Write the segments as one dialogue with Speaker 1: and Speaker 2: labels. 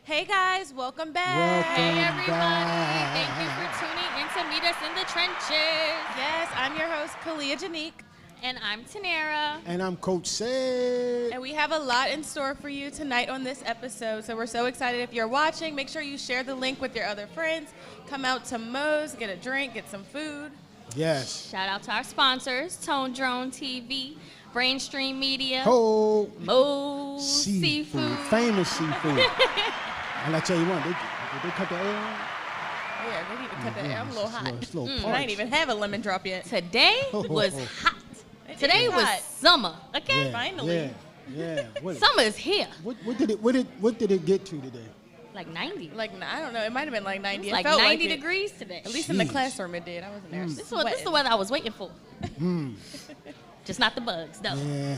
Speaker 1: Hey guys, welcome back.
Speaker 2: Hey everybody.
Speaker 3: back.
Speaker 2: Thank you for tuning in to Meet Us in the Trenches.
Speaker 1: Yes, I'm your host, Kalia Janique.
Speaker 2: And I'm Tanera.
Speaker 3: And I'm Coach Sid.
Speaker 1: And we have a lot in store for you tonight on this episode. So we're so excited. If you're watching, make sure you share the link with your other friends. Come out to Moe's, get a drink, get some food.
Speaker 3: Yes.
Speaker 2: Shout out to our sponsors, Tone Drone TV, Brainstream Media,
Speaker 3: Ho.
Speaker 2: Moe's Seafood.
Speaker 3: Famous seafood. And I tell you what, did they cut the air on?
Speaker 1: Yeah, they need to cut that. I'm a little hot.
Speaker 3: It's a little
Speaker 1: I
Speaker 3: parched.
Speaker 1: ain't even have a lemon drop yet.
Speaker 2: Today was hot.
Speaker 1: It
Speaker 2: Today
Speaker 1: is
Speaker 2: was
Speaker 1: hot.
Speaker 2: summer. Okay?
Speaker 3: Yeah,
Speaker 1: Finally.
Speaker 3: Yeah.
Speaker 2: Summer is here.
Speaker 3: What did it get to today?
Speaker 2: Like 90.
Speaker 1: Like, I don't know. It might have been like 90.
Speaker 2: It's like
Speaker 1: it felt
Speaker 2: 90
Speaker 1: like it.
Speaker 2: degrees today.
Speaker 1: At least in the
Speaker 3: Jeez.
Speaker 1: classroom it did. I wasn't there.
Speaker 2: This is the weather I was waiting for. Just not the bugs, though.
Speaker 3: Yeah.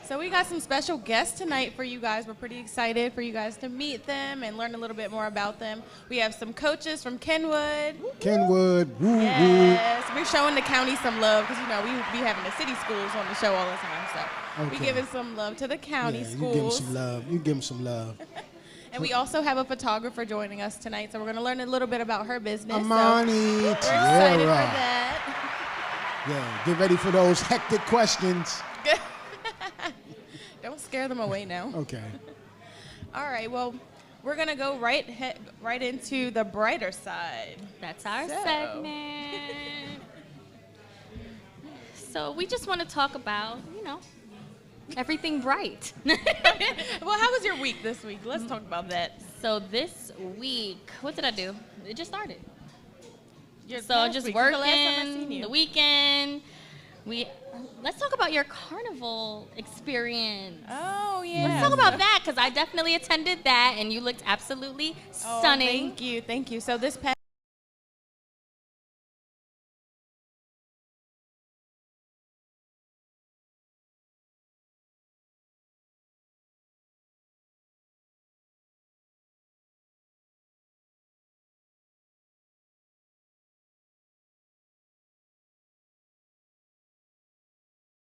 Speaker 1: So we got some special guests tonight for you guys. We're pretty excited for you guys to meet them and learn a little bit more about them. We have some coaches from Kenwood.
Speaker 3: Kenwood. Woo
Speaker 1: Yes, we're showing the county some love because, we be having the city schools on the show all the time. So
Speaker 3: Okay.
Speaker 1: we giving some love to the county
Speaker 3: Yeah,
Speaker 1: schools.
Speaker 3: you give them some love.
Speaker 1: And we also have a photographer joining us tonight. So we're going to learn a little bit about her business.
Speaker 3: Amani
Speaker 1: So we're excited for
Speaker 3: Tierra.
Speaker 1: that.
Speaker 3: Yeah, get ready for those hectic questions.
Speaker 1: Don't scare them away now.
Speaker 3: Okay.
Speaker 1: All right, well, we're going to go right into the brighter side.
Speaker 2: That's our
Speaker 1: So.
Speaker 2: segment. So we just want to talk about, everything bright.
Speaker 1: Well, how was your week this week? Let's talk about that.
Speaker 2: So this week, what did I do? It just started.
Speaker 1: Your
Speaker 2: So
Speaker 1: last
Speaker 2: just
Speaker 1: week, the last time I seen
Speaker 2: working
Speaker 1: you.
Speaker 2: the weekend. Let's talk about your carnival experience.
Speaker 1: Oh, yeah.
Speaker 2: Let's talk about that because I definitely attended that and you looked absolutely
Speaker 1: Oh,
Speaker 2: stunning.
Speaker 1: Thank you. So this past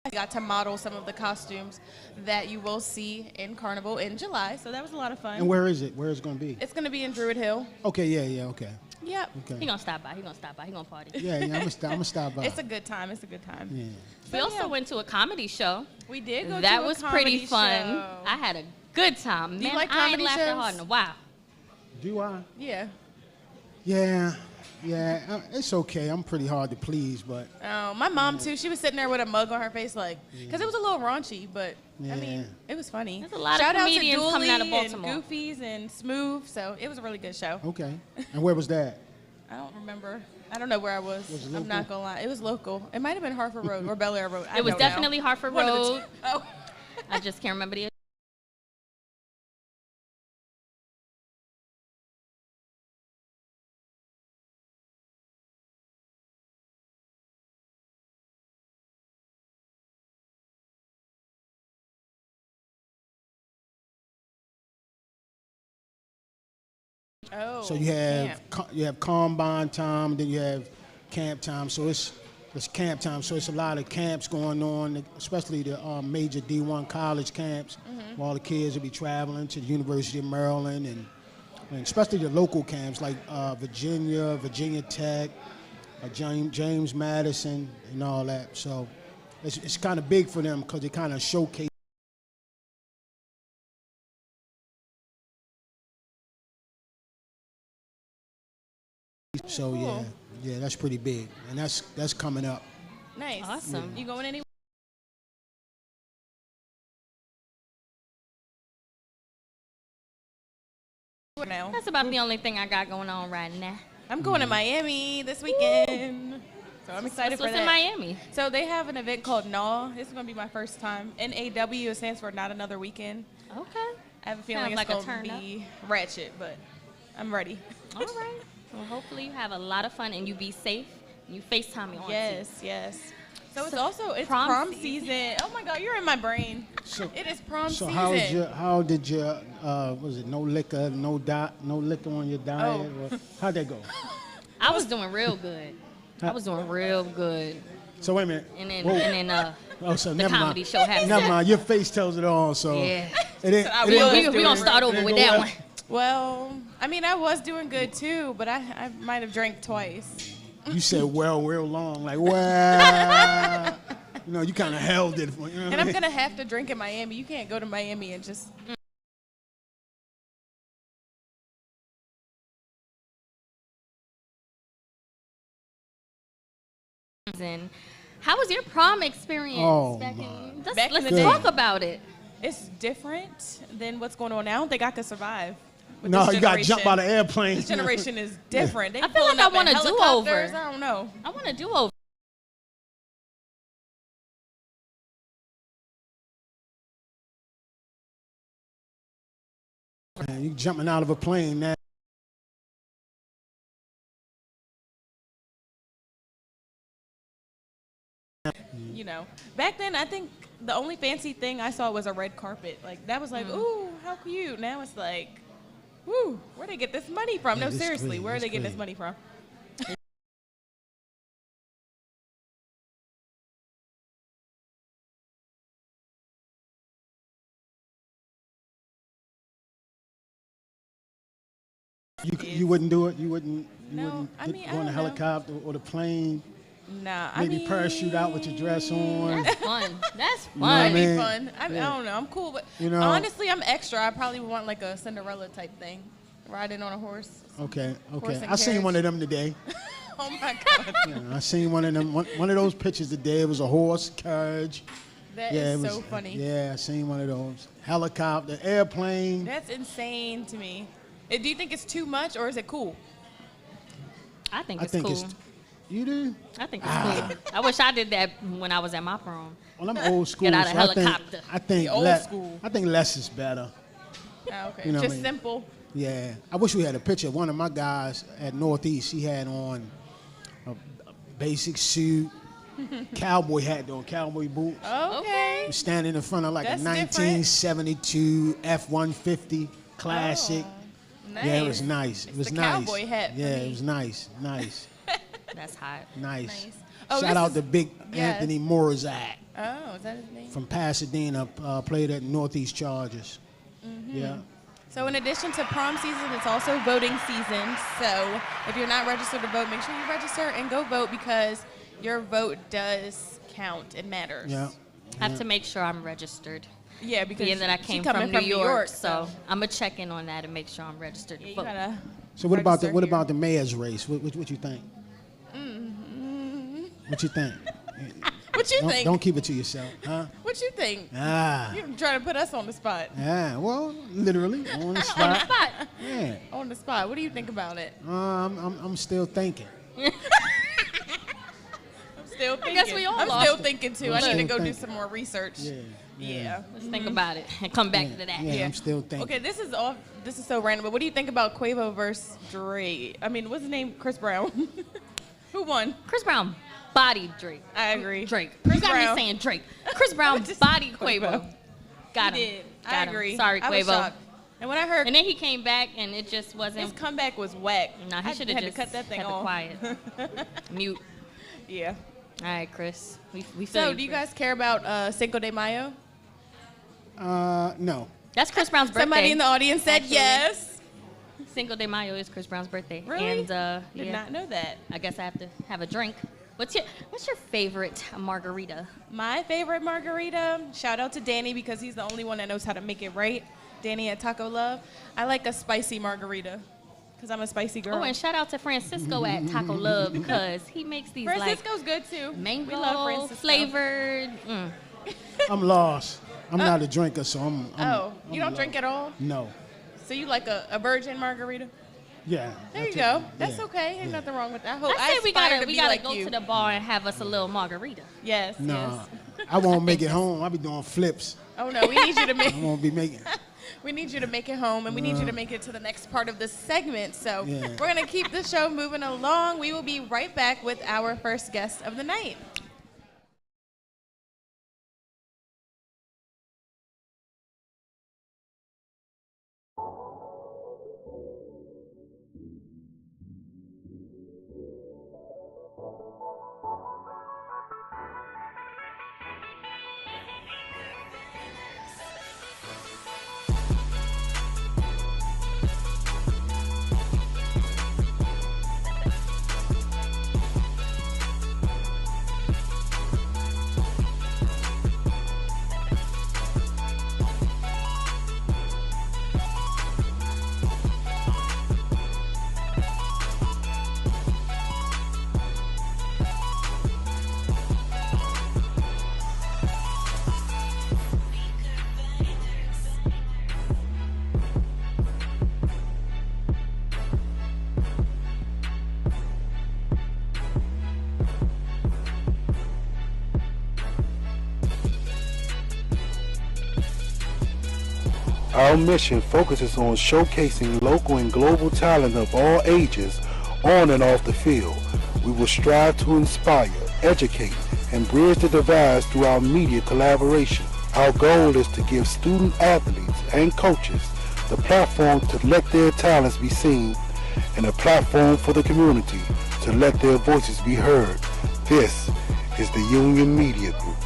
Speaker 1: I got to model some of the costumes that you will see in Carnival in July. So that was a lot of fun.
Speaker 3: And where is it? Where is it going to be?
Speaker 1: It's going to be in Druid Hill.
Speaker 3: Okay, yeah, okay.
Speaker 1: Yep.
Speaker 2: He
Speaker 3: Okay.
Speaker 2: gonna stop by. He gonna party.
Speaker 3: Yeah, I'm going to stop by.
Speaker 1: It's a good time.
Speaker 3: Yeah.
Speaker 2: We also went to a comedy show.
Speaker 1: We did go
Speaker 2: That
Speaker 1: to a
Speaker 2: was
Speaker 1: comedy
Speaker 2: pretty fun.
Speaker 1: show.
Speaker 2: I had a good time.
Speaker 1: Do you
Speaker 2: Man,
Speaker 1: like
Speaker 2: I ain't
Speaker 1: comedy
Speaker 2: laughed that
Speaker 1: shows?
Speaker 2: hard in a while.
Speaker 3: Do I?
Speaker 1: Yeah.
Speaker 3: Yeah, it's okay. I'm pretty hard to please, but
Speaker 1: Oh, my mom too. She was sitting there with a mug on her face, like, because it was a little raunchy, but I mean,
Speaker 3: Yeah.
Speaker 1: it was funny.
Speaker 2: There's a lot of
Speaker 1: Shout out to
Speaker 2: comedians coming out of
Speaker 1: Dooley
Speaker 2: Baltimore.
Speaker 1: and Goofies and Smooth, so it was a really good show.
Speaker 3: okay. And where was that?
Speaker 1: I don't remember. I don't know where I was.
Speaker 3: Was it
Speaker 1: I'm not
Speaker 3: local?
Speaker 1: gonna lie. It was local. It might have been Hartford Road or Bel Air Road. I
Speaker 2: It was
Speaker 1: don't know.
Speaker 2: definitely Hartford
Speaker 1: One of the
Speaker 2: Road.
Speaker 1: two. Oh.
Speaker 2: I just can't remember the.
Speaker 1: Oh.
Speaker 3: So you have combine time, then you have camp time. So it's camp time. So it's a lot of camps going on, especially the major D1 college camps. Where all the kids will be traveling to the University of Maryland, and especially the local camps like Virginia Tech, James Madison, and all that. So it's kind of big for them because they kind of showcase. So yeah, that's pretty big, and that's coming up.
Speaker 1: Nice.
Speaker 2: Awesome.
Speaker 1: You going anywhere now?
Speaker 2: That's about the only thing I got going on right now.
Speaker 1: I'm going to Miami this weekend. So I'm excited
Speaker 2: What's
Speaker 1: for
Speaker 2: in
Speaker 1: that.
Speaker 2: Miami?
Speaker 1: So they have an event called NAW. This is going to be my first time. NAW, it stands for Not Another Weekend.
Speaker 2: Okay.
Speaker 1: I have a feeling
Speaker 2: Sounds
Speaker 1: it's
Speaker 2: like a
Speaker 1: going to
Speaker 2: turn
Speaker 1: be ratchet, but I'm ready.
Speaker 2: All right. Well, hopefully you have a lot of fun and you be safe. You FaceTime me on
Speaker 1: Yes. So it's
Speaker 2: So,
Speaker 1: also
Speaker 2: prom
Speaker 1: prom
Speaker 2: season.
Speaker 1: season. Oh my God, you're in my brain.
Speaker 3: So-
Speaker 1: It is prom
Speaker 3: So
Speaker 1: season.
Speaker 3: how did your was it no liquor on your diet? Or, how'd that go?
Speaker 2: I was doing real good. I was doing real good.
Speaker 3: So wait a minute.
Speaker 2: And then,
Speaker 3: Whoa.
Speaker 2: and then
Speaker 3: Oh, so
Speaker 2: the
Speaker 3: never
Speaker 2: comedy
Speaker 3: mind.
Speaker 2: show happens.
Speaker 3: Never mind. Your face tells it all. So
Speaker 2: Yeah.
Speaker 3: it
Speaker 2: We gonna start over with that one.
Speaker 1: Well, I mean, I was doing good too, but I might have drank twice.
Speaker 3: You said well real long, like well. You know, you kind of held it. For, you know what
Speaker 1: And
Speaker 3: I
Speaker 1: I'm
Speaker 3: mean?
Speaker 1: gonna have to drink in Miami. You can't go to Miami and just.
Speaker 2: And how was your prom experience?
Speaker 3: Oh,
Speaker 2: back
Speaker 3: my.
Speaker 2: in, let's
Speaker 1: Back in
Speaker 2: let's
Speaker 1: the day.
Speaker 2: talk about it.
Speaker 1: It's different than what's going on now. I don't think I could survive. with
Speaker 3: No,
Speaker 1: this
Speaker 3: you got to jump
Speaker 1: generation.
Speaker 3: out of airplane.
Speaker 1: This generation is different. They
Speaker 2: I feel like
Speaker 1: pulling
Speaker 2: I
Speaker 1: up in
Speaker 2: want a do-over.
Speaker 1: helicopters. I don't know.
Speaker 2: I want to do over.
Speaker 3: Man, you jumping out of a plane now.
Speaker 1: You know, back then I think the only fancy thing I saw was a red carpet. Like that was like, ooh, how cute. Now it's like, woo, where they get this money from?
Speaker 3: Yeah,
Speaker 1: No,
Speaker 3: this
Speaker 1: seriously,
Speaker 3: crazy,
Speaker 1: where are
Speaker 3: this
Speaker 1: they getting this
Speaker 3: crazy.
Speaker 1: money from?
Speaker 3: You wouldn't do it. You wouldn't. You
Speaker 1: No,
Speaker 3: wouldn't
Speaker 1: I
Speaker 3: get-
Speaker 1: mean, I
Speaker 3: go on the
Speaker 1: don't know.
Speaker 3: helicopter or the plane.
Speaker 1: Nah,
Speaker 3: Maybe
Speaker 1: I mean,
Speaker 3: parachute out with your dress on.
Speaker 2: That's fun. That's
Speaker 3: know what I
Speaker 1: That'd
Speaker 2: fun.
Speaker 1: be
Speaker 3: mean?
Speaker 1: fun. I
Speaker 3: Yeah.
Speaker 1: don't know. I'm cool, but
Speaker 3: You know-
Speaker 1: honestly, I'm extra. I probably would want like a Cinderella type thing, riding on a horse.
Speaker 3: Okay,
Speaker 1: Horse
Speaker 3: okay.
Speaker 1: and
Speaker 3: I seen
Speaker 1: carriage.
Speaker 3: one of them today.
Speaker 1: Oh my god,
Speaker 3: Yeah, I seen one of them. One of those pictures today. It was a horse carriage.
Speaker 1: that
Speaker 3: Yeah,
Speaker 1: is
Speaker 3: it was.
Speaker 1: so funny.
Speaker 3: Yeah, I seen one of those. Helicopter, airplane.
Speaker 1: That's insane to me. Do you think it's too much or is it cool?
Speaker 2: I think
Speaker 3: I
Speaker 2: it's
Speaker 3: think
Speaker 2: cool.
Speaker 3: it's. You do?
Speaker 2: I think it's cool. I wish I did that when I was at my prom.
Speaker 3: Well, I'm old school.
Speaker 2: Get out of
Speaker 3: so
Speaker 2: helicopter.
Speaker 3: I think
Speaker 1: The old
Speaker 3: less.
Speaker 1: school.
Speaker 3: I think less is better.
Speaker 1: Oh, okay,
Speaker 3: You know what
Speaker 1: just
Speaker 3: I mean?
Speaker 1: simple.
Speaker 3: Yeah, I wish we had a picture. One of my guys at Northeast, he had on a basic suit, cowboy hat on, cowboy boots.
Speaker 1: Okay.
Speaker 3: He standing in front of like
Speaker 1: That's
Speaker 3: a
Speaker 1: different.
Speaker 3: 1972 F-150 classic.
Speaker 1: Nice.
Speaker 3: Yeah, it was nice. It
Speaker 1: It's
Speaker 3: was
Speaker 1: the
Speaker 3: nice.
Speaker 1: cowboy hat for
Speaker 3: Yeah,
Speaker 1: me.
Speaker 3: it was nice, nice,
Speaker 2: That's hot.
Speaker 3: nice.
Speaker 1: Nice. Oh,
Speaker 3: Shout
Speaker 1: this
Speaker 3: out
Speaker 1: is-
Speaker 3: to Big
Speaker 1: yes.
Speaker 3: Anthony Morazak
Speaker 1: Oh, is that his name?
Speaker 3: from Pasadena, played at Northeast Chargers.
Speaker 1: Mm-hmm.
Speaker 3: Yeah.
Speaker 1: So in addition to prom season, it's also voting season. So if you're not registered to vote, make sure you register and go vote because your vote does count. It matters.
Speaker 3: Yeah.
Speaker 2: I have to make sure I'm registered.
Speaker 1: Yeah, because
Speaker 2: Being that I
Speaker 1: she
Speaker 2: came
Speaker 1: coming
Speaker 2: from New York, so
Speaker 1: so
Speaker 2: I'm gonna check in on that and make sure I'm registered
Speaker 1: yeah,
Speaker 2: to
Speaker 1: you
Speaker 2: vote.
Speaker 1: gotta
Speaker 3: So what about
Speaker 1: register
Speaker 3: what
Speaker 1: here.
Speaker 3: about the mayor's race? What you think? What you think?
Speaker 1: What you think?
Speaker 3: Don't keep it to yourself, huh?
Speaker 1: What you think?
Speaker 3: Ah.
Speaker 1: You're trying to put us on the spot.
Speaker 3: Yeah. Well, literally on the
Speaker 2: On the
Speaker 3: spot.
Speaker 2: spot.
Speaker 3: Yeah.
Speaker 1: On the spot. What do you think about it?
Speaker 3: I'm still thinking.
Speaker 1: I'm still thinking.
Speaker 2: guess we all
Speaker 1: I'm
Speaker 2: are.
Speaker 1: still thinking too.
Speaker 3: I'm
Speaker 1: I need to
Speaker 3: still
Speaker 1: go do
Speaker 3: thinking.
Speaker 1: some more research.
Speaker 3: Yeah.
Speaker 1: Yeah.
Speaker 2: Let's think about it and come back
Speaker 3: Yeah,
Speaker 2: to that.
Speaker 3: yeah. I'm still thinking.
Speaker 1: Okay, this is off. This is so random. But what do you think about Quavo versus Drake? I mean, what's his name? Chris Brown. Who won?
Speaker 2: Chris Brown bodied Drake.
Speaker 1: I agree.
Speaker 2: Drake.
Speaker 1: Chris
Speaker 2: You got
Speaker 1: Brown.
Speaker 2: me saying Drake. Chris Brown
Speaker 1: Just-
Speaker 2: bodied
Speaker 1: Quavo.
Speaker 2: Quavo. Got
Speaker 1: He
Speaker 2: him.
Speaker 1: did.
Speaker 2: Got
Speaker 1: I
Speaker 2: him.
Speaker 1: agree.
Speaker 2: Sorry,
Speaker 1: I was
Speaker 2: Quavo.
Speaker 1: shocked. And when I heard
Speaker 2: And then he came back and it just
Speaker 1: his
Speaker 2: wasn't.
Speaker 1: comeback was whack,
Speaker 2: Nah, he
Speaker 1: I
Speaker 2: should
Speaker 1: had
Speaker 2: have
Speaker 1: to
Speaker 2: just
Speaker 1: cut that thing
Speaker 2: kept it
Speaker 1: off.
Speaker 2: quiet. Mute.
Speaker 1: Yeah.
Speaker 2: All right, Chris. We feel
Speaker 1: So, do you
Speaker 2: Chris.
Speaker 1: guys care about Cinco de Mayo?
Speaker 3: No.
Speaker 2: That's Chris Brown's birthday.
Speaker 1: Somebody in the audience said
Speaker 2: Actually.
Speaker 1: yes.
Speaker 2: Cinco de Mayo is Chris Brown's birthday.
Speaker 1: Really?
Speaker 2: And
Speaker 1: Did
Speaker 2: yeah,
Speaker 1: not know that.
Speaker 2: I guess I have to have a drink. What's your favorite margarita?
Speaker 1: My favorite margarita, shout out to Danny because he's the only one that knows how to make it right. Danny at Taco Love. I like a spicy margarita because I'm a spicy girl.
Speaker 2: Oh, and shout out to Francisco at Taco Love because he makes these
Speaker 1: Francisco's good too.
Speaker 2: like mango
Speaker 1: We love Francisco.
Speaker 2: flavored.
Speaker 3: I'm lost. I'm not a drinker, so I'm
Speaker 1: Oh, you don't
Speaker 3: lost.
Speaker 1: drink at all?
Speaker 3: No.
Speaker 1: So you like a virgin margarita?
Speaker 3: Yeah.
Speaker 1: There you
Speaker 3: that's
Speaker 1: go.
Speaker 3: it.
Speaker 1: That's
Speaker 3: Yeah.
Speaker 1: okay. Ain't
Speaker 3: Yeah.
Speaker 1: nothing wrong with that. I hope
Speaker 2: I say we
Speaker 1: aspire
Speaker 2: gotta
Speaker 1: to
Speaker 2: we
Speaker 1: be
Speaker 2: gotta
Speaker 1: like
Speaker 2: go
Speaker 1: you.
Speaker 2: to the bar and have us a little margarita.
Speaker 1: Yes.
Speaker 3: Nah.
Speaker 1: Yes.
Speaker 3: I won't make it home. I'll be doing flips.
Speaker 1: Oh no, we need you to make.
Speaker 3: I won't be making.
Speaker 1: We need you to make it home, and we need you to make it to the next part of this segment. So
Speaker 3: Yeah.
Speaker 1: we're gonna keep the show moving along. We will be right back with our first guest of the night.
Speaker 4: Our mission focuses on showcasing local and global talent of all ages on and off the field. We will strive to inspire, educate, and bridge the divides through our media collaboration. Our goal is to give student athletes and coaches the platform to let their talents be seen and a platform for the community to let their voices be heard. This is the Union Media Group.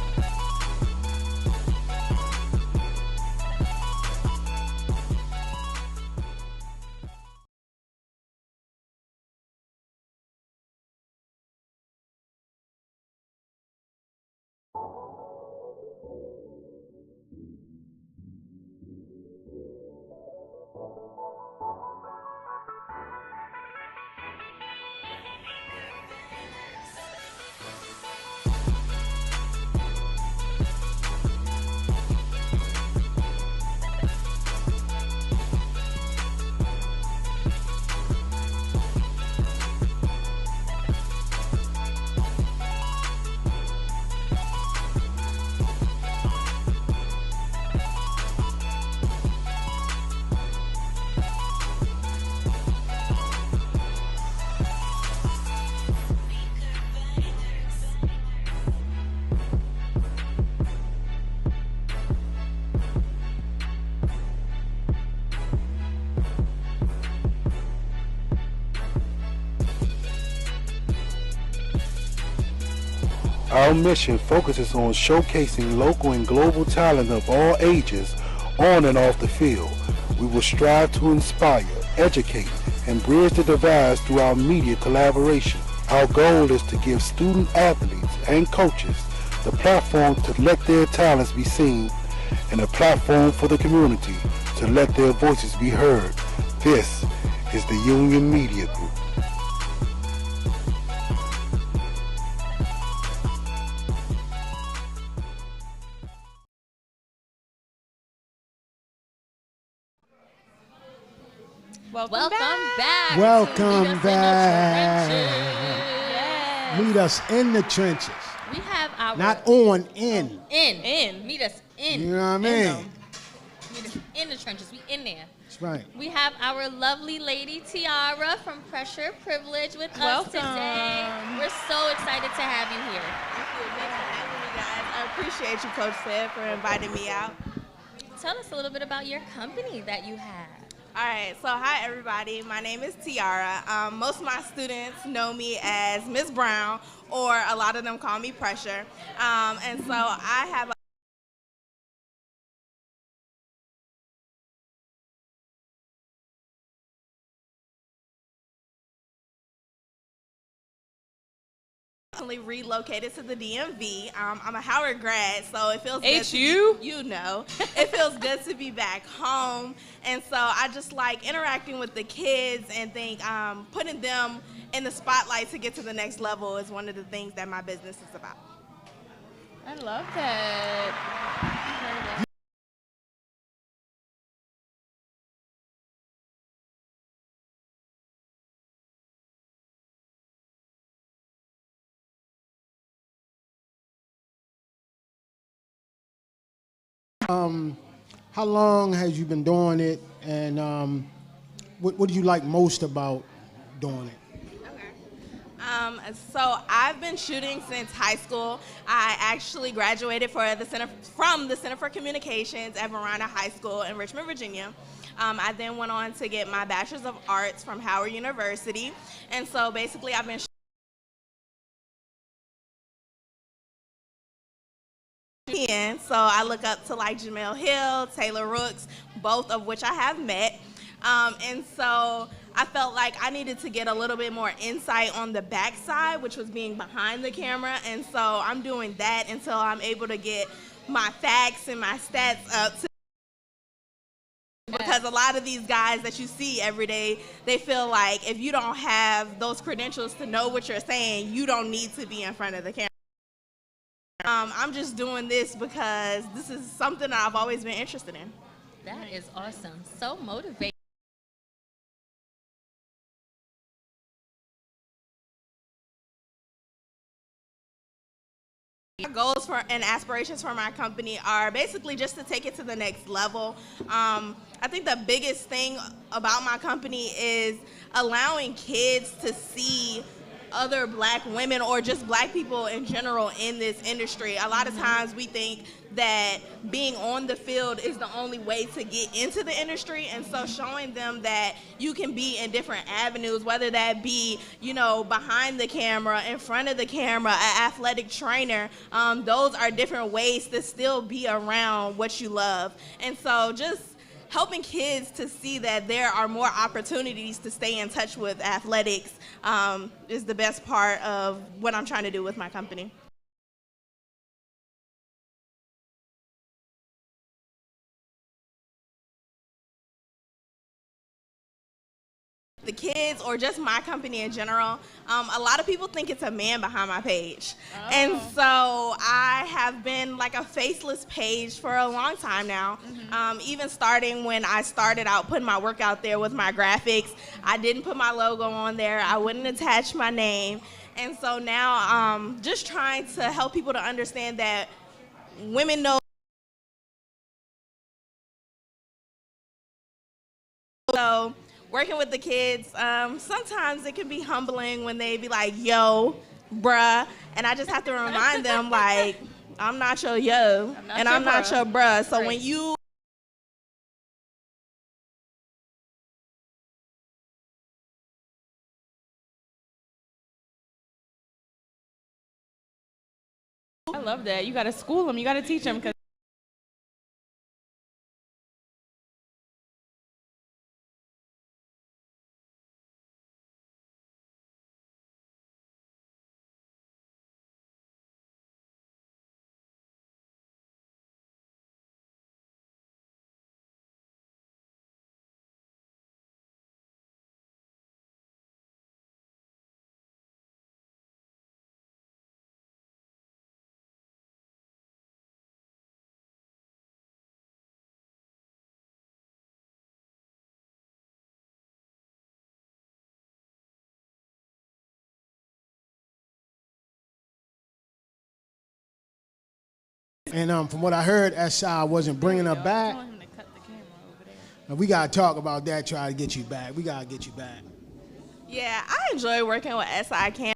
Speaker 4: Our mission focuses on showcasing local and global talent of all ages on and off the field. We will strive to inspire, educate, and bridge the divides through our media collaboration. Our goal is to give student athletes and coaches the platform to let their talents be seen and a platform for the community to let their voices be heard. This is the Union Media Group.
Speaker 1: Welcome back.
Speaker 3: Welcome
Speaker 2: to
Speaker 3: back.
Speaker 2: Yes.
Speaker 3: Meet us in the trenches.
Speaker 2: We have our
Speaker 3: Not on, in.
Speaker 2: in. Meet us in.
Speaker 3: You know what I mean?
Speaker 2: Meet us in the trenches. We in there.
Speaker 3: That's right.
Speaker 2: We have our lovely lady Tiara from Pressure Privilege with us
Speaker 1: Welcome.
Speaker 2: today. We're so excited to have you here.
Speaker 5: Thank you. Thanks for having me, guys. I appreciate you, Coach Sid, for inviting me out.
Speaker 2: Tell us a little bit about your company that you have.
Speaker 5: All right, so hi, everybody. My name is Tiara. Most of my students know me as Miss Brown, or a lot of them call me Pressure. And so I have relocated to the DMV. I'm a Howard grad, so it feels good to
Speaker 1: HU?
Speaker 5: be, it feels good to be back home. And so I just like interacting with the kids and think putting them in the spotlight to get to the next level is one of the things that my business is about.
Speaker 1: I love that.
Speaker 3: How long has you been doing it, and what do you like most about doing it?
Speaker 5: So I've been shooting since high school. I actually graduated from the Center for Communications at Verona High School in Richmond, Virginia. I then went on to get my Bachelor's of Arts from Howard University. And so basically I've been shooting. So I look up to like Jamel Hill, Taylor Rooks, both of which I have met. And so I felt like I needed to get a little bit more insight on the backside, which was being behind the camera. And so I'm doing that until I'm able to get my facts and my stats up. Because a lot of these guys that you see every day, they feel like if you don't have those credentials to know what you're saying, you don't need to be in front of the camera. I'm just doing this because this is something that I've always been interested in.
Speaker 2: That is awesome. So motivating.
Speaker 5: goals for and aspirations for my company are basically just to take it to the next level. I think the biggest thing about my company is allowing kids to see other black women or just black people in general in this industry. A lot of times we think that being on the field is the only way to get into the industry, and so showing them that you can be in different avenues, whether that be, you know, behind the camera, in front of the camera, an athletic trainer, those are different ways to still be around what you love. And so just helping kids to see that there are more opportunities to stay in touch with athletics is the best part of what I'm trying to do with my company. The kids or just my company in general, a lot of people think it's a man behind my page. Oh. And so I have been like a faceless page for a long time now. Even starting when I started out putting my work out there with my graphics, I didn't put my logo on there. I wouldn't attach my name. And so now just trying to help people to understand that women know. So working with the kids, sometimes it can be humbling when they be like, yo, bruh, and I just have to remind them, like, I'm not your yo, and I'm not your bruh. So when you
Speaker 1: I love that. You got to school them. You got to teach them.
Speaker 3: And from what I heard, SI wasn't bringing her back. We got to talk about that, try to get you back. We got to get you back.
Speaker 5: Yeah, I enjoy working with SI Camp.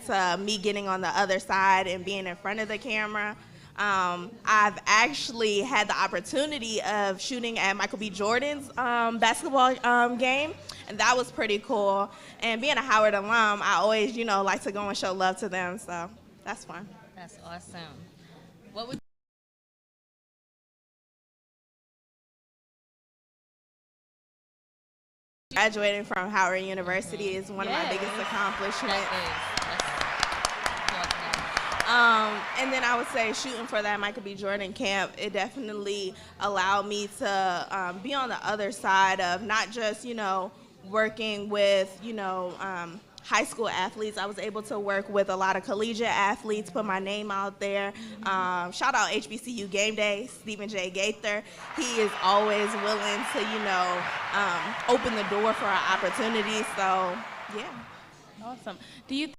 Speaker 5: To me getting on the other side and being in front of the camera. I've actually had the opportunity of shooting at Michael B. Jordan's basketball game, and that was pretty cool. And being a Howard alum, I always, like to go and show love to them, so that's fun.
Speaker 2: That's awesome. What would
Speaker 5: Graduating from Howard University is one of my biggest accomplishments. And then I would say shooting for that Michael B. Jordan camp, it definitely allowed me to be on the other side of not just, working with, high school athletes. I was able to work with a lot of collegiate athletes, put my name out there. Shout out HBCU Game Day, Stephen J. Gaither. He is always willing to, open the door for our opportunities. So, yeah.
Speaker 1: Awesome. Do you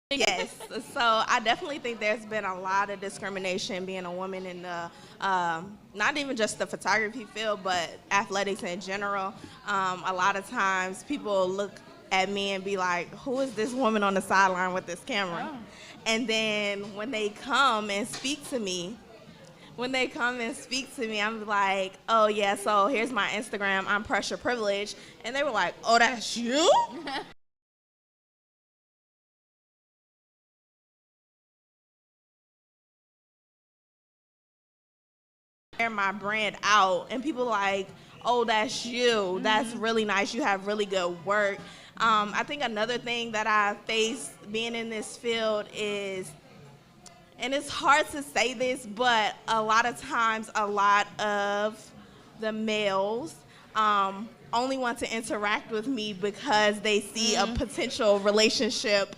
Speaker 5: Yes, so I definitely think there's been a lot of discrimination being a woman in the, not even just the photography field, but athletics in general. A lot of times people look at me and be like, who is this woman on the sideline with this camera? Oh. And then when they come and speak to me, I'm like, oh yeah, so here's my Instagram, I'm pressure privileged. And they were like, oh, that's you? my brand out, and people like, oh, that's you. That's really nice. You have really good work. I think another thing that I face being in this field is, and it's hard to say this, but a lot of times, a lot of the males only want to interact with me because they see a potential relationship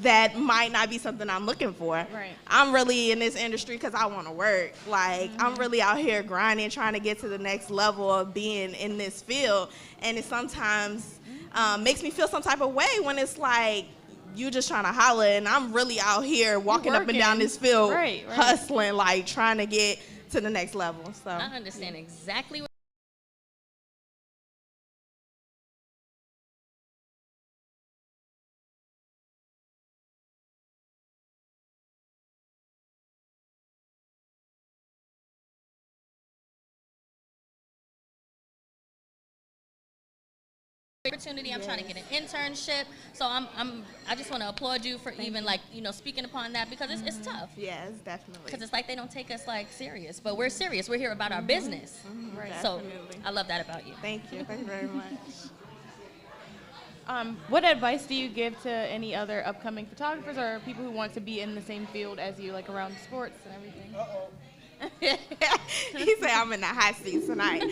Speaker 5: that might not be something I'm looking for.
Speaker 1: Right.
Speaker 5: I'm really in this industry because I want to work. Like, I'm really out here grinding, trying to get to the next level of being in this field. And it sometimes makes me feel some type of way when it's like, you just trying to holler, and I'm really out here walking up and down this field, hustling, like trying to get to the next level. So
Speaker 2: I understand exactly what opportunity. I'm trying to get an internship, so I just want to applaud you for even like speaking upon that, because it's tough.
Speaker 5: yes, definitely.
Speaker 2: Because it's like they don't take us like serious, but we're serious. We're here about our business.
Speaker 5: Right.
Speaker 2: So
Speaker 5: Definitely.
Speaker 2: I love that about you.
Speaker 5: Thank you very much.
Speaker 1: What advice do you give to any other upcoming photographers or people who want to be in the same field as you, like around sports and everything?
Speaker 5: He said I'm in the hot seat tonight.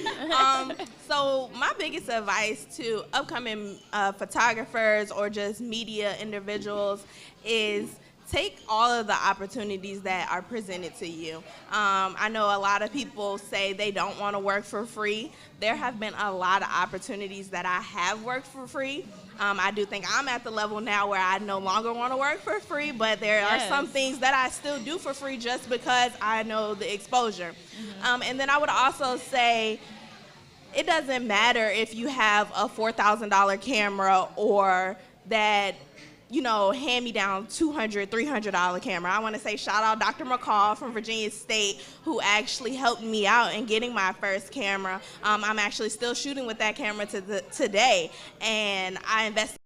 Speaker 5: So my biggest advice to upcoming photographers or just media individuals is take all of the opportunities that are presented to you. I know a lot of people say they don't want to work for free. There have been a lot of opportunities that I have worked for free. I do think I'm at the level now where I no longer want to work for free, but there are some things that I still do for free just because I know the exposure. And then I would also say, it doesn't matter if you have a $4,000 camera or that hand-me-down $200, $300 camera. I want to say shout out Dr. McCall from Virginia State, who actually helped me out in getting my first camera. I'm actually still shooting with that camera today, and I invested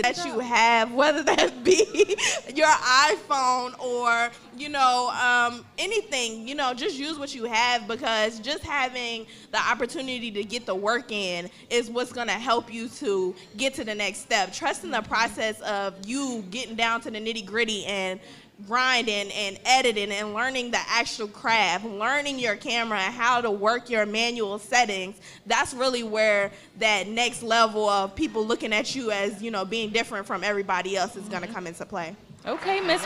Speaker 5: that you have, whether that be your iPhone or anything, just use what you have, because just having the opportunity to get the work in is what's going to help you to get to the next step. Trust in the process of you getting down to the nitty gritty and grinding and editing and learning the actual craft, learning your camera and how to work your manual settings. That's really where that next level of people looking at you as, being different from everybody else is going to come into play.
Speaker 1: Okay, Miss.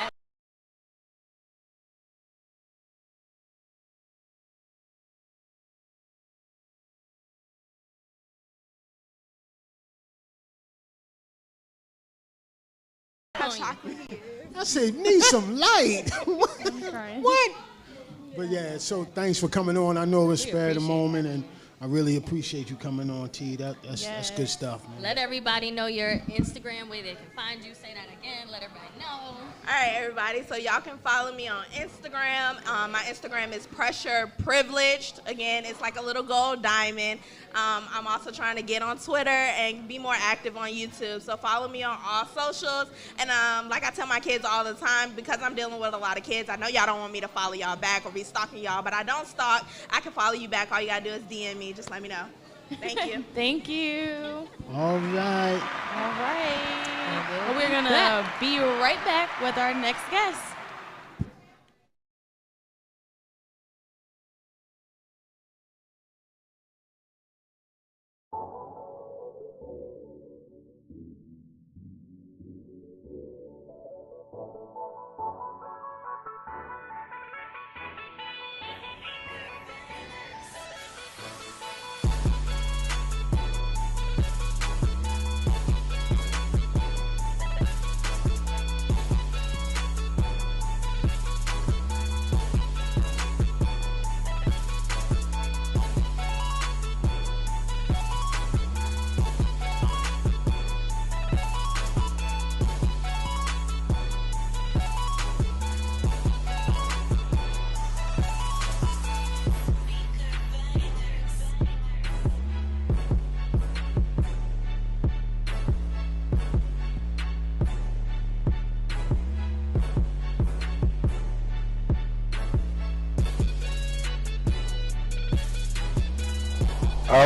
Speaker 3: I said, need some light.
Speaker 1: Crying.
Speaker 3: What? But yeah, so thanks for coming on. I know it's spare the moment, and I really appreciate you coming on, T. That's good stuff, man.
Speaker 2: Let everybody know your Instagram, where they can find you. Say that again. Let everybody know.
Speaker 5: All right, everybody. So y'all can follow me on Instagram. My Instagram is Pressure Privileged. Again, it's like a little gold diamond. I'm also trying to get on Twitter and be more active on YouTube. So follow me on all socials. And like I tell my kids all the time, because I'm dealing with a lot of kids, I know y'all don't want me to follow y'all back or be stalking y'all, but I don't stalk. I can follow you back. All you gotta do is DM me. Just let me know. Thank you.
Speaker 1: Thank you.
Speaker 3: All right.
Speaker 1: All right. Well, we're going to be right back with our next guest.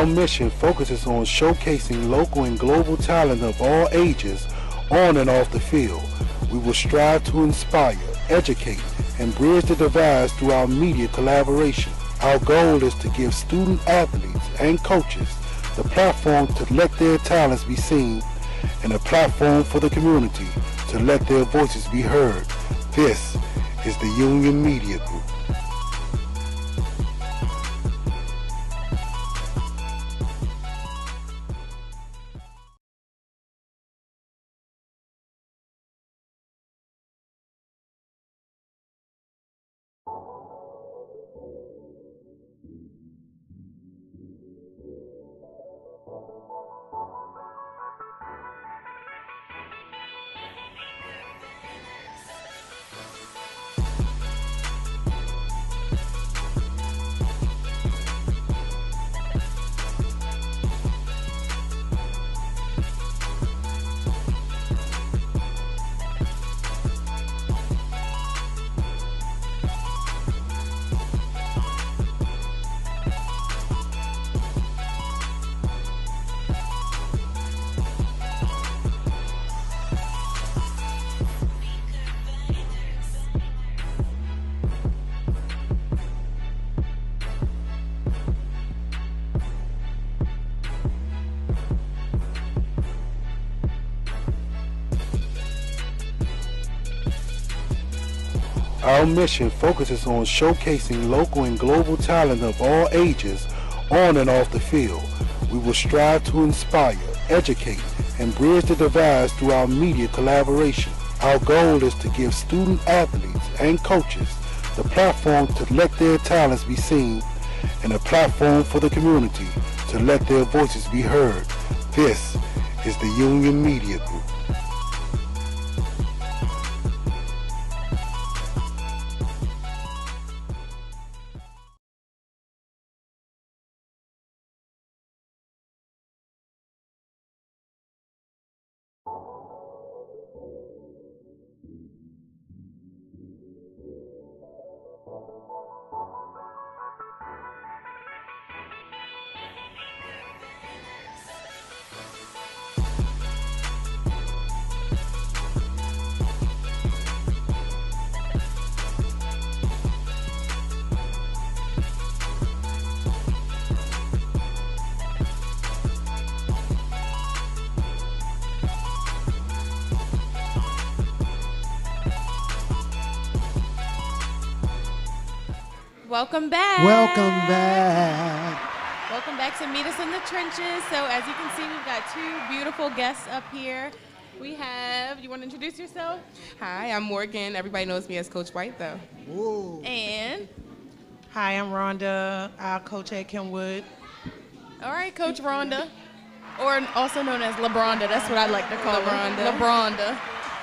Speaker 4: Our mission focuses on showcasing local and global talent of all ages on and off the field. We will strive to inspire, educate, and bridge the divides through our media collaboration. Our goal is to give student athletes and coaches the platform to let their talents be seen and a platform for the community to let their voices be heard. This is the Union Media Group. Our mission focuses on showcasing local and global talent of all ages on and off the field. We will strive to inspire, educate, and bridge the divides through our media collaboration. Our goal is to give student athletes and coaches the platform to let their talents be seen and a platform for the community to let their voices be heard. This is the Union Media Group.
Speaker 1: Welcome back.
Speaker 3: Welcome back.
Speaker 1: Welcome back to Meet Us in the Trenches. So as you can see, we've got two beautiful guests up here. We have, you want to introduce yourself?
Speaker 6: Hi, I'm Morgan. Everybody knows me as Coach White, though.
Speaker 3: Ooh.
Speaker 1: And,
Speaker 7: Hi, I'm Rhonda. I coach at Kenwood.
Speaker 1: all right, Coach Rhonda, or also known as LeBronda. That's what I like to call her.
Speaker 6: LeBronda.
Speaker 1: LeBronda.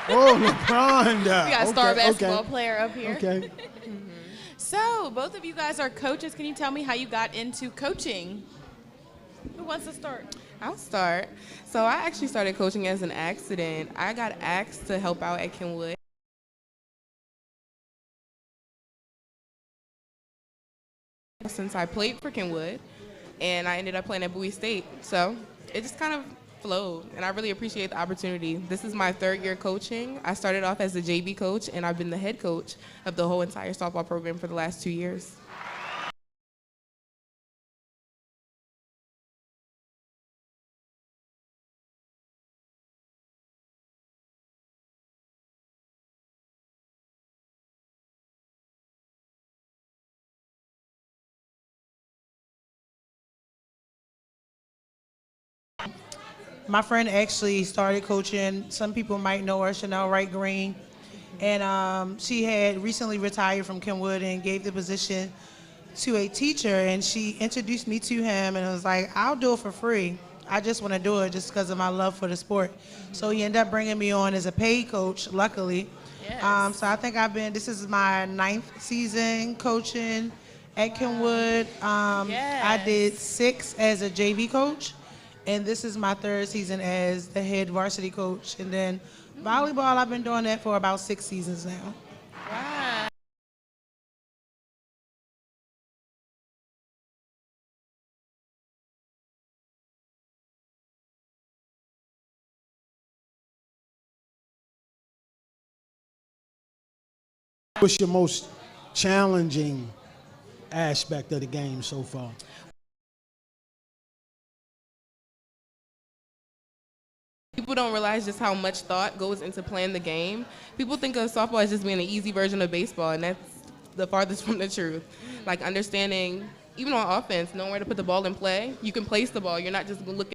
Speaker 3: Oh, LeBronda.
Speaker 1: We got a star basketball player up here.
Speaker 3: Okay.
Speaker 1: So, both of you guys are coaches. Can you tell me how you got into coaching? Who wants to start?
Speaker 6: I'll start. So I actually started coaching as an accident. I got asked to help out at Kenwood since I played for Kenwood, and I ended up playing at Bowie State. So it just kind of flowed, and I really appreciate the opportunity. This is my third year coaching. I started off as the JV coach, and I've been the head coach of the whole entire softball program for the last 2 years.
Speaker 7: My friend actually started coaching. Some people might know her, Chanel Wright Green. And she had recently retired from Kenwood and gave the position to a teacher. And she introduced me to him and was like, I'll do it for free. I just want to do it just because of my love for the sport. So he ended up bringing me on as a paid coach, luckily.
Speaker 1: Yes.
Speaker 7: So I think this is my 9th season coaching at Kenwood. I did 6 as a JV coach. And this is my 3rd season as the head varsity coach. And then volleyball, I've been doing that for about 6 seasons now.
Speaker 1: Wow.
Speaker 3: What's your most challenging aspect of the game so far?
Speaker 6: People don't realize just how much thought goes into playing the game. People think of softball as just being an easy version of baseball, and that's the farthest from the truth. Like understanding, even on offense, knowing where to put the ball in play. You can place the ball. You're not just looking.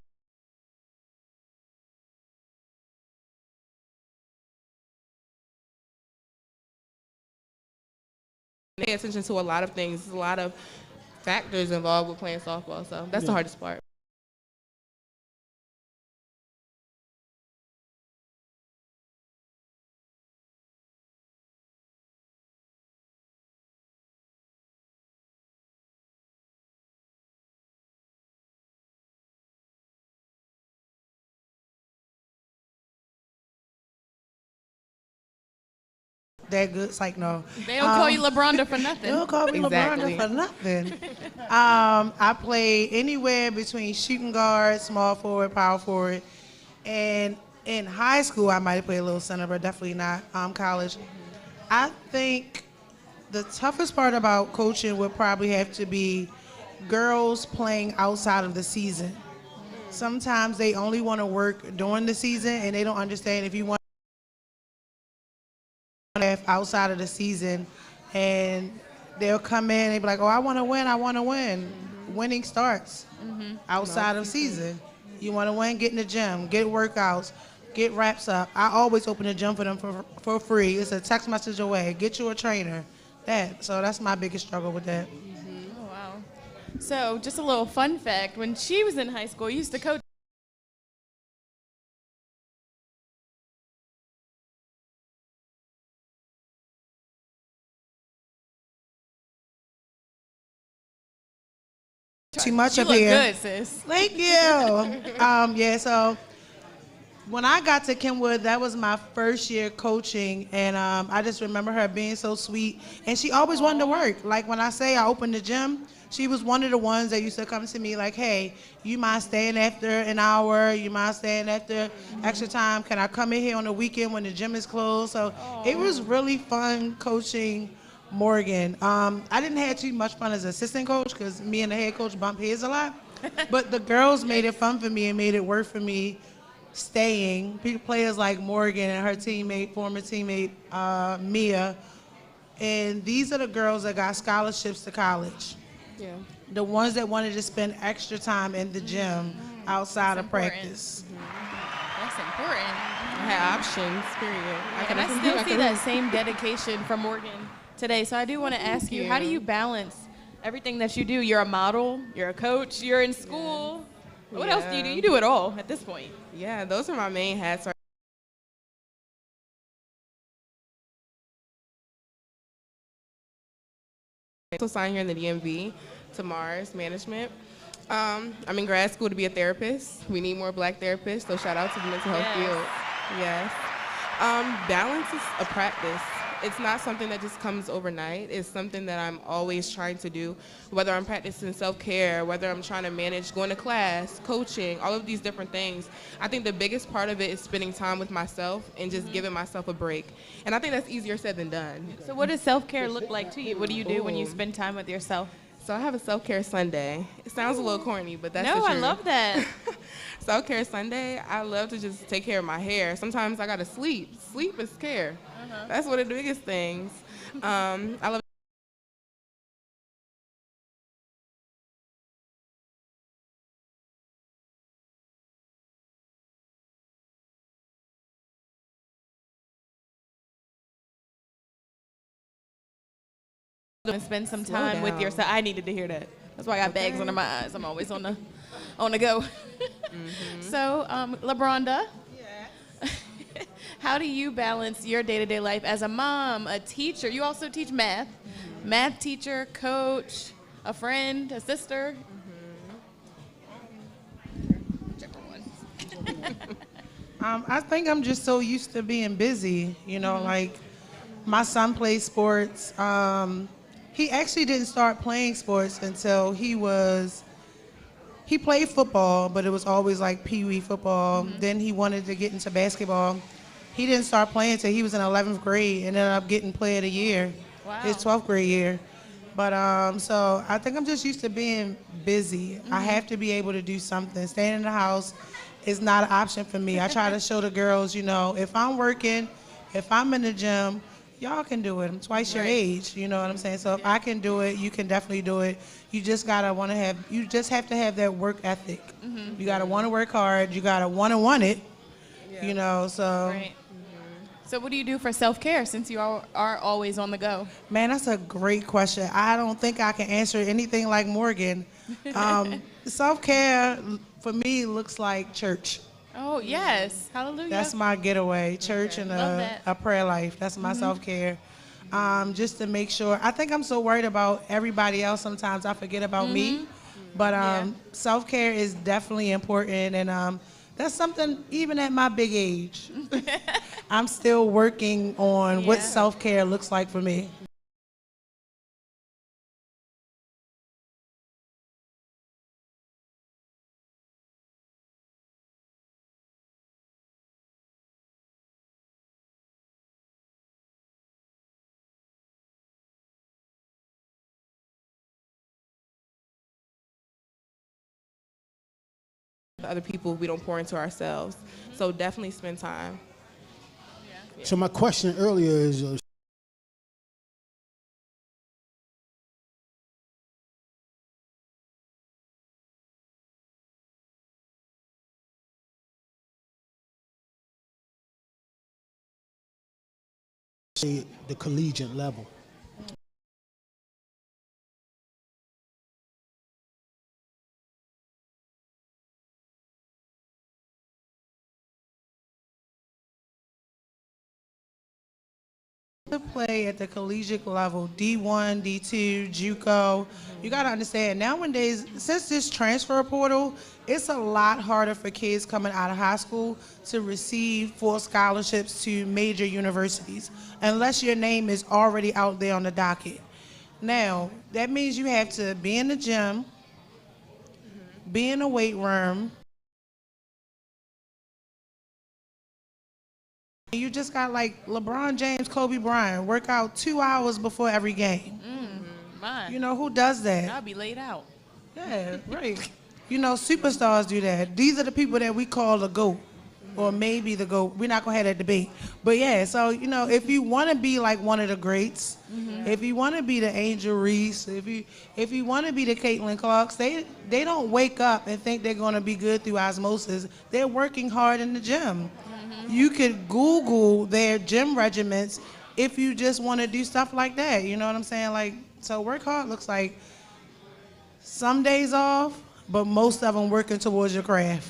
Speaker 6: Pay attention to a lot of things. There's a lot of factors involved with playing softball, so that's the hardest part.
Speaker 7: That good, it's like no.
Speaker 1: They don't call you LeBronda for nothing.
Speaker 7: They don't call me
Speaker 6: Exactly.
Speaker 7: LeBron for nothing. I play anywhere between shooting guard, small forward, power forward, and in high school I might have played a little center, but definitely not college. I think the toughest part about coaching would probably have to be girls playing outside of the season. Sometimes they only want to work during the season, and they don't understand if you want outside of the season, and they'll come in and be like, oh, I want to win, I want to win. Winning starts outside of season. You want to win, get in the gym, get workouts, get wraps up. I always open the gym for them for free. It's a text message away. Get you a trainer. So that's my biggest struggle with that.
Speaker 1: Oh, wow. So just a little fun fact, when she was in high school, you used to coach
Speaker 7: Too much
Speaker 1: you
Speaker 7: up
Speaker 1: look
Speaker 7: here.
Speaker 1: good, sis.
Speaker 7: Thank you. So when I got to Kenwood, that was my first year coaching, and I just remember her being so sweet, and she always wanted to work. Like when I say I opened the gym, she was one of the ones that used to come to me like, hey, you mind staying after an hour? You mind staying after extra time? Can I come in here on the weekend when the gym is closed? So it was really fun coaching Morgan. I didn't have too much fun as assistant coach because me and the head coach bump heads a lot. But the girls made it fun for me and made it work for me staying. Players like Morgan and her teammate, former teammate Mia. And these are the girls that got scholarships to college.
Speaker 6: Yeah.
Speaker 7: The ones that wanted to spend extra time in the gym outside of practice.
Speaker 1: That's important.
Speaker 6: I had options, period.
Speaker 1: And I still see that same dedication from Morgan today. So I do want to ask you, how do you balance everything that you do? You're a model, you're a coach, you're in school. What else do you do? You do it all at this point.
Speaker 6: Yeah, those are my main hats. So sign here in the DMV to Mars Management. I'm in grad school to be a therapist. We need more black therapists, so shout out to the mental health field. Yes. Balance is a practice. It's not something that just comes overnight. It's something that I'm always trying to do, whether I'm practicing self-care, whether I'm trying to manage going to class, coaching, all of these different things. I think the biggest part of it is spending time with myself and just giving myself a break. And I think that's easier said than done.
Speaker 1: So what does self-care look like to you? What do you do when you spend time with yourself?
Speaker 6: So I have a self-care Sunday. It sounds a little corny, but that's the
Speaker 1: No,
Speaker 6: truth.
Speaker 1: I love that.
Speaker 6: Self-care Sunday, I love to just take care of my hair. Sometimes I gotta sleep. Sleep is care. That's one of the biggest things. I love
Speaker 1: And spend some time with yourself. I needed to hear that. That's why I got bags under my eyes. I'm always on the go. So, LeBronda, how do you balance your day-to-day life as a mom, a teacher? You also teach math. Math teacher, coach, a friend, a sister. Whichever one.
Speaker 7: I think I'm just so used to being busy. You know, like my son plays sports. He actually didn't start playing sports until he played football, but it was always like pee-wee football. Then he wanted to get into basketball. He didn't start playing until he was in 11th grade and ended up getting player of the year his 12th grade year. But so I think I'm just used to being busy. I have to be able to do something. Staying in the house is not an option for me. I try to show the girls, you know, if I'm working, if I'm in the gym, y'all can do it. I'm twice your age, you know what I'm saying? So if I can do it, you can definitely do it. You just gotta you just have to have that work ethic. You gotta wanna work hard, you gotta want it, you know, so.
Speaker 1: Right. So what do you do for self-care since you are always on the go?
Speaker 7: Man, that's a great question. I don't think I can answer anything like Morgan. Self-care for me looks like church.
Speaker 1: Oh, yes. Hallelujah.
Speaker 7: That's my getaway, church and a prayer life. That's my self-care. Just to make sure. I think I'm so worried about everybody else sometimes I forget about me. But self-care is definitely important. And that's something, even at my big age, I'm still working on what self-care looks like for me.
Speaker 6: Other people, we don't pour into ourselves. So definitely spend time.
Speaker 3: So my question earlier is, say the collegiate level.
Speaker 7: To play at the collegiate level, D1, D2, JUCO, you got to understand nowadays, since this transfer portal, it's a lot harder for kids coming out of high school to receive full scholarships to major universities, unless your name is already out there on the docket. Now, that means you have to be in the gym, be in the weight room. You just got like LeBron James, Kobe Bryant, work out 2 hours before every game.
Speaker 1: Mine.
Speaker 7: You know, who does that?
Speaker 1: I'll be laid out.
Speaker 7: Yeah, right. You know, superstars do that. These are the people that we call the GOAT, or maybe the GOAT. We're not going to have that debate. But yeah, so, you know, if you want to be like one of the greats, if you want to be the Angel Reese, if you want to be the Caitlin Clarks, they don't wake up and think they're going to be good through osmosis. They're working hard in the gym. You could Google their gym regimens if you just want to do stuff like that. You know what I'm saying? Like, so work hard looks like some days off, but most of them working towards your craft.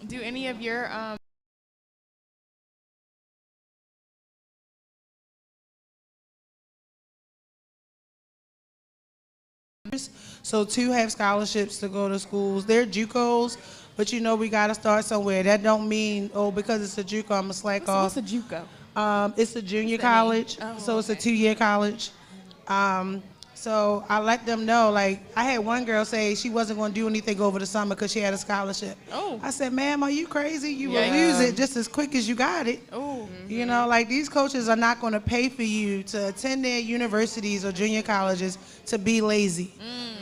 Speaker 1: Do any of your
Speaker 7: So 2 have scholarships to go to schools. They're JUCOs, but you know we got to start somewhere. That don't mean, oh, because it's a JUCO, I'm going to slack off.
Speaker 1: what's a JUCO?
Speaker 7: It's a junior college, so it's a 2-year college. So I let them know, like, I had one girl say she wasn't going to do anything over the summer because she had a scholarship.
Speaker 1: Oh.
Speaker 7: I said, ma'am, are you crazy? You will lose it just as quick as you got it.
Speaker 1: Oh.
Speaker 7: You know, like, these coaches are not going to pay for you to attend their universities or junior colleges to be lazy.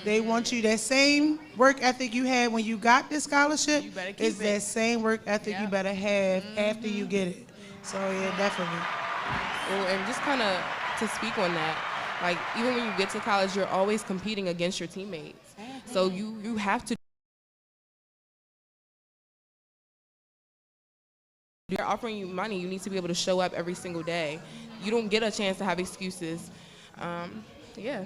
Speaker 7: They want you, that same work ethic you had when you got this scholarship is that same work ethic you better have after you get it. So, yeah, definitely.
Speaker 6: Well, and just kind of to speak on that, like, even when you get to college, you're always competing against your teammates. So you have to. They're offering you money. You need to be able to show up every single day. You don't get a chance to have excuses. Yeah.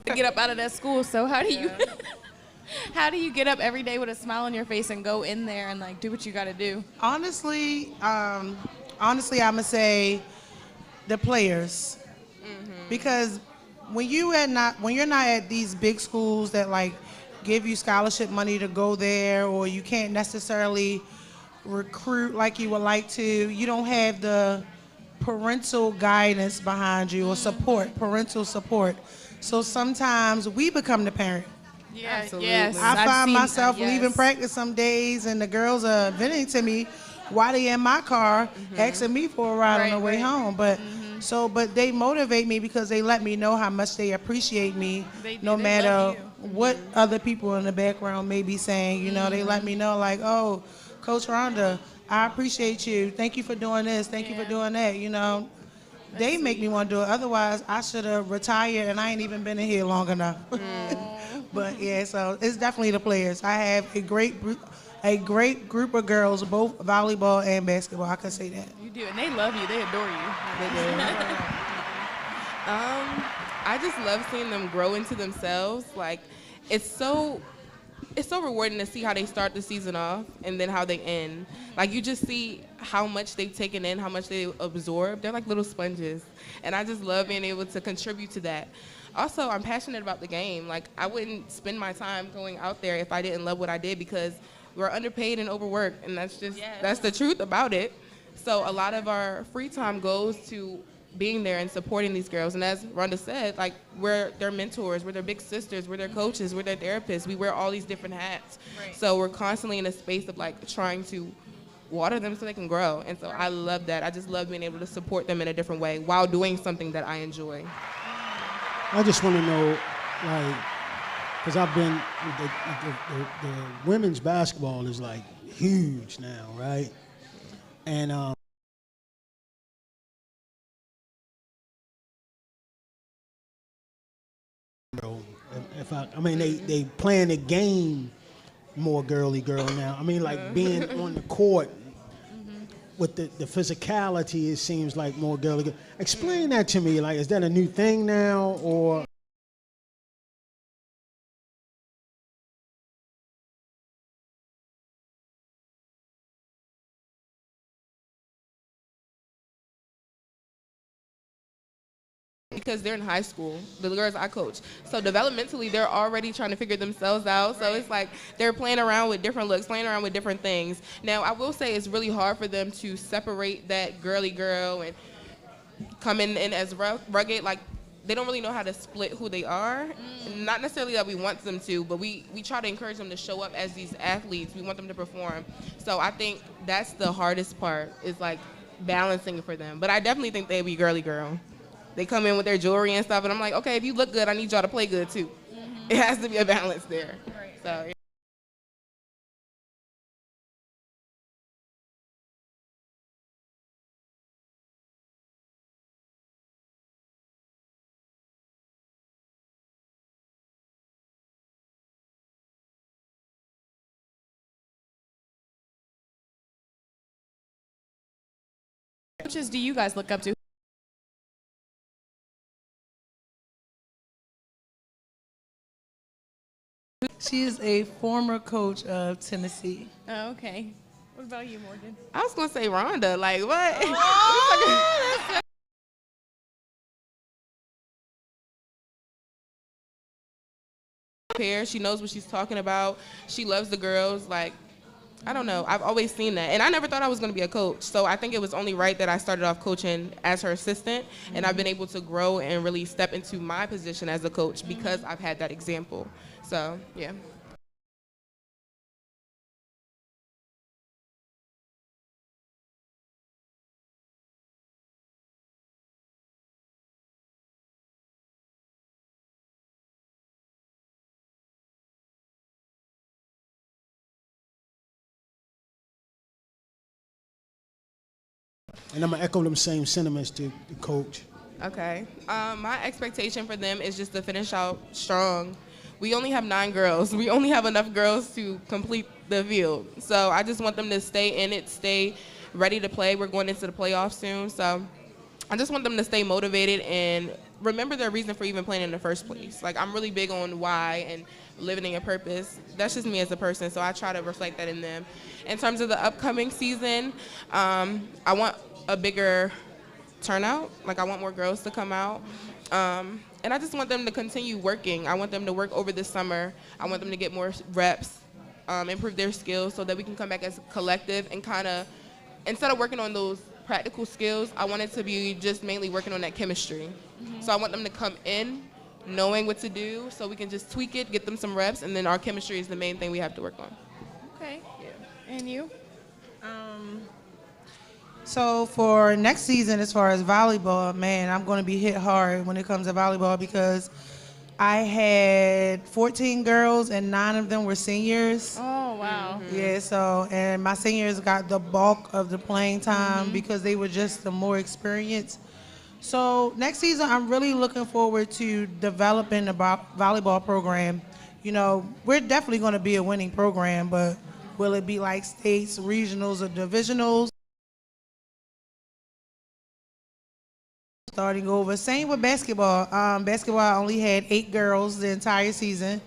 Speaker 1: To get up out of that school. So how do you how do you get up every day with a smile on your face and go in there and like do what you got to do?
Speaker 7: Honestly, I'm gonna say the players, because when you're not at these big schools that like give you scholarship money to go there, or you can't necessarily recruit like you would like to. You don't have the parental guidance behind you or support, parental support. So sometimes we become the parent.
Speaker 1: Yeah,
Speaker 6: Absolutely.
Speaker 1: yes.
Speaker 7: I
Speaker 1: I've
Speaker 7: find
Speaker 1: seen-
Speaker 7: myself
Speaker 1: yes.
Speaker 7: leaving practice some days, and the girls are venting to me why they in my car asking me for a ride on the way home. But but they motivate me because they let me know how much they appreciate me,
Speaker 1: They do.
Speaker 7: no
Speaker 1: They
Speaker 7: matter
Speaker 1: love you.
Speaker 7: what other people in the background may be saying. You know, they let me know like, oh, Coach Rhonda, I appreciate you. Thank you for doing this. Thank you for doing that. You know. They make me want to do it. Otherwise, I should have retired, and I ain't even been in here long enough. But yeah, so it's definitely the players. I have a great group of girls, both volleyball and basketball. I can say that.
Speaker 1: You do, and they love you. They adore you.
Speaker 6: They do. I just love seeing them grow into themselves. Like, it's so rewarding to see how they start the season off and then how they end. Like, you just see how much they've taken in, how much they absorb. They're like little sponges. And I just love being able to contribute to that. Also, I'm passionate about the game. Like, I wouldn't spend my time going out there if I didn't love what I did, because we're underpaid and overworked, and that's the truth about it. So a lot of our free time goes to being there and supporting these girls. And as Rhonda said, like, we're their mentors, we're their big sisters, we're their coaches, we're their therapists. We wear all these different hats.
Speaker 1: Right.
Speaker 6: So we're constantly in a space of like trying to water them so they can grow. And so I love that. I just love being able to support them in a different way while doing something that I enjoy.
Speaker 3: I just want to know, like, because I've been, the women's basketball is like huge now, right? And I mean, they playing the game more girly girl now. I mean, like being on the court with the physicality, it seems like more girly girl. Explain that to me. Like, is that a new thing now, or?
Speaker 6: Because they're in high school, the girls I coach. So developmentally, they're already trying to figure themselves out. So it's like they're playing around with different looks, playing around with different things. Now, I will say it's really hard for them to separate that girly girl and come in as rugged. Like, they don't really know how to split who they are. Not necessarily that we want them to, but we try to encourage them to show up as these athletes. We want them to perform. So I think that's the hardest part, is like balancing for them. But I definitely think they'd be girly girl. They come in with their jewelry and stuff, and I'm like, okay, if you look good, I need y'all to play good too. It has to be a balance there. Right. So. Yeah.
Speaker 1: Coaches do you guys look up to?
Speaker 7: She is a former coach of Tennessee.
Speaker 1: Oh, okay. What about you, Morgan?
Speaker 6: I was gonna say Rhonda. Like, what? She knows what she's talking about. She loves the girls. Like, I don't know. I've always seen that. And I never thought I was going to be a coach. So I think it was only right that I started off coaching as her assistant. And I've been able to grow and really step into my position as a coach because I've had that example. So, yeah.
Speaker 3: And I'm going to echo them same sentiments to the coach.
Speaker 6: Okay. My expectation for them is just to finish out strong. We only have 9 girls. We only have enough girls to complete the field. So I just want them to stay in it, stay ready to play. We're going into the playoffs soon. So I just want them to stay motivated and remember their reason for even playing in the first place. Like, I'm really big on why and living in your purpose. That's just me as a person, so I try to reflect that in them. In terms of the upcoming season, I want a bigger turnout. Like, I want more girls to come out. And I just want them to continue working. I want them to work over the summer. I want them to get more reps, improve their skills so that we can come back as a collective and kind of, instead of working on those practical skills, I want it to be just mainly working on that chemistry. So I want them to come in knowing what to do so we can just tweak it, get them some reps, and then our chemistry is the main thing we have to work on.
Speaker 1: Okay. Yeah. And you?
Speaker 7: So for next season, as far as volleyball, man, I'm going to be hit hard when it comes to volleyball because I had 14 girls and 9 of them were seniors.
Speaker 1: Oh, wow.
Speaker 7: Yeah, so, and my seniors got the bulk of the playing time because they were just the more experienced. So next season, I'm really looking forward to developing the volleyball program. You know, we're definitely going to be a winning program, but will it be like states, regionals, or divisionals? Starting over. Same with basketball. Basketball only had 8 girls the entire season.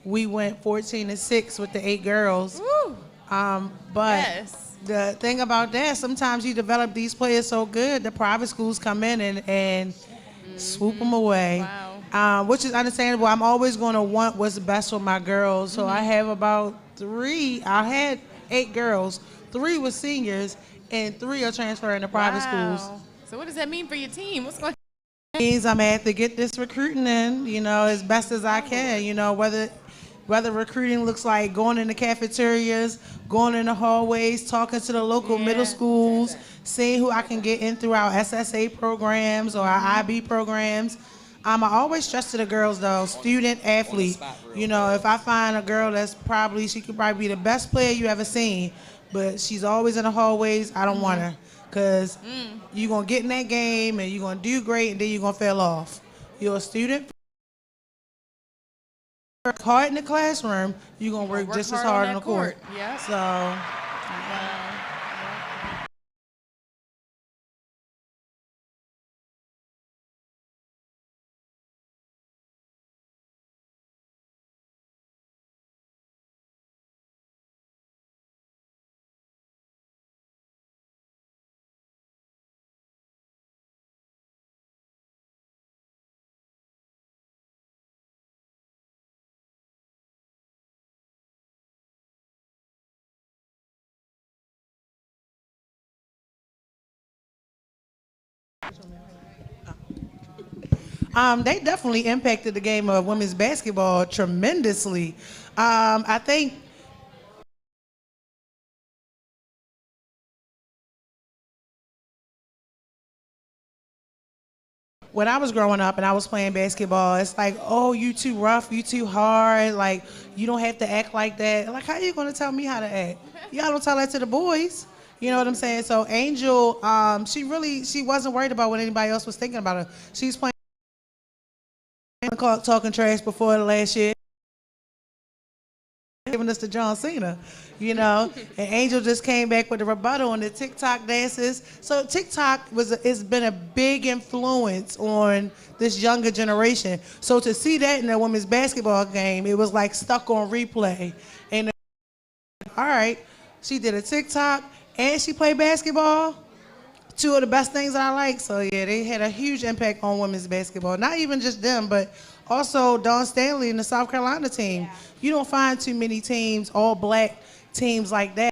Speaker 7: We went 14-6 with the 8 girls.
Speaker 1: Woo.
Speaker 7: But
Speaker 1: Yes.
Speaker 7: the thing about that, sometimes you develop these players so good, the private schools come in and swoop them away.
Speaker 1: Wow.
Speaker 7: Which is understandable. I'm always going to want what's best for my girls. So I have about 3. I had 8 girls. 3 were seniors, and 3 are transferring to private schools.
Speaker 1: Wow. So what does that mean for your team? What's going
Speaker 7: Means I'm gonna have to get this recruiting in, you know, as best as I can. You know, whether recruiting looks like going in the cafeterias, going in the hallways, talking to the local middle schools, seeing who I can get in through our SSA programs or our IB programs. I always stress to the girls though, student athlete. You know, if I find a girl she could probably be the best player you ever seen, but she's always in the hallways, I don't want her. Because you're going to get in that game and you're going to do great and then you're going to fail off. You're a student. Work hard in the classroom, you're going to work just as hard on the court.
Speaker 1: Yeah.
Speaker 7: So, they definitely impacted the game of women's basketball tremendously. I think when I was growing up and I was playing basketball, it's like, oh, you too rough, you too hard, like, you don't have to act like that. Like, how are you going to tell me how to act? Y'all don't tell that to the boys. You know what I'm saying? So Angel, she wasn't worried about what anybody else was thinking about her. She's playing talking trash before the last year, giving us to John Cena, you know. And Angel just came back with a rebuttal on the TikTok dances. So TikTok it's been a big influence on this younger generation. So to see that in a women's basketball game, it was like stuck on replay. And all right, she did a TikTok and she played basketball. 2 of the best things that I like. So yeah, they had a huge impact on women's basketball. Not even just them, but also Dawn Stanley and the South Carolina team. Yeah. You don't find too many teams, all black teams like that.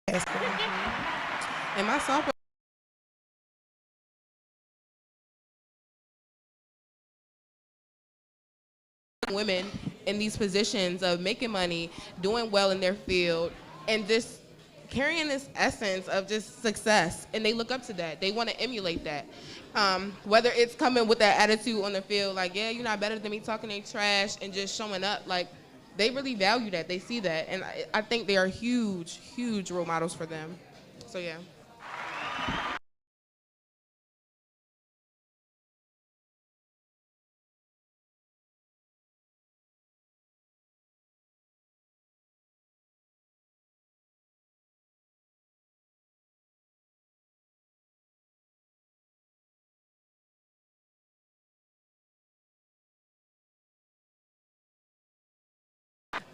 Speaker 6: And my softball women in these positions of making money, doing well in their field, and just carrying this essence of just success. And they look up to that. They want to emulate that. Whether it's coming with that attitude on the field, like, yeah, you're not better than me, talking they trash, and just showing up, like, they really value that. They see that. And I think they are huge, huge role models for them. So, yeah.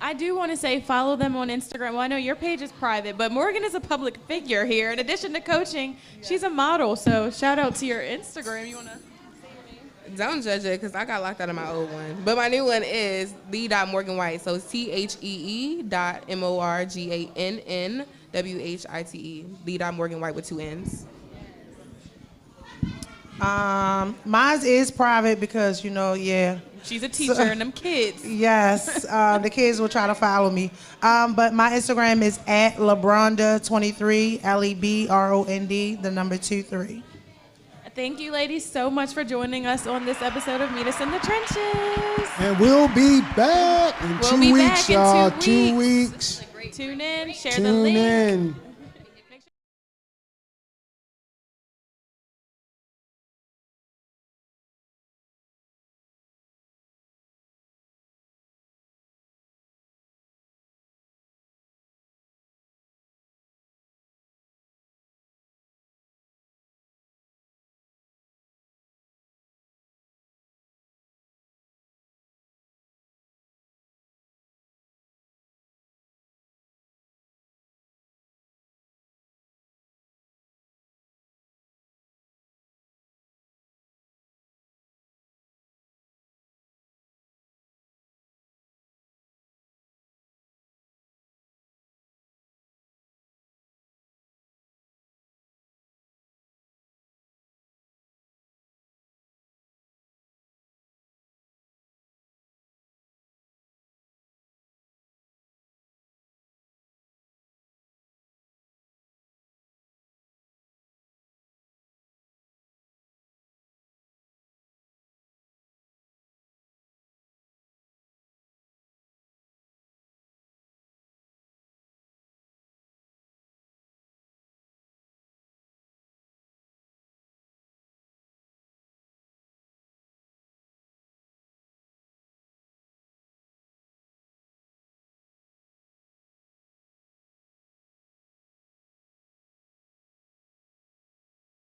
Speaker 1: I do want to say follow them on Instagram. Well, I know your page is private, but Morgan is a public figure here. In addition to coaching, she's a model. So shout out to your Instagram. You want to say your name?
Speaker 6: Don't judge it, because I got locked out of my old one. But my new one is the.morganwhite. So THEE.MORGANNNWHITE. The.morganwhite with 2 N's.
Speaker 7: Mine is private because, yeah.
Speaker 1: She's a teacher and them kids.
Speaker 7: Yes, the kids will try to follow me. But my Instagram is at Lebronda23, LEBROND, the number 23.
Speaker 1: Thank you, ladies, so much for joining us on this episode of Meet Us in the Trenches.
Speaker 3: And we'll be back in 2 weeks, y'all. 2 weeks.
Speaker 1: Tune in, share the
Speaker 3: Tune
Speaker 1: link.
Speaker 3: in.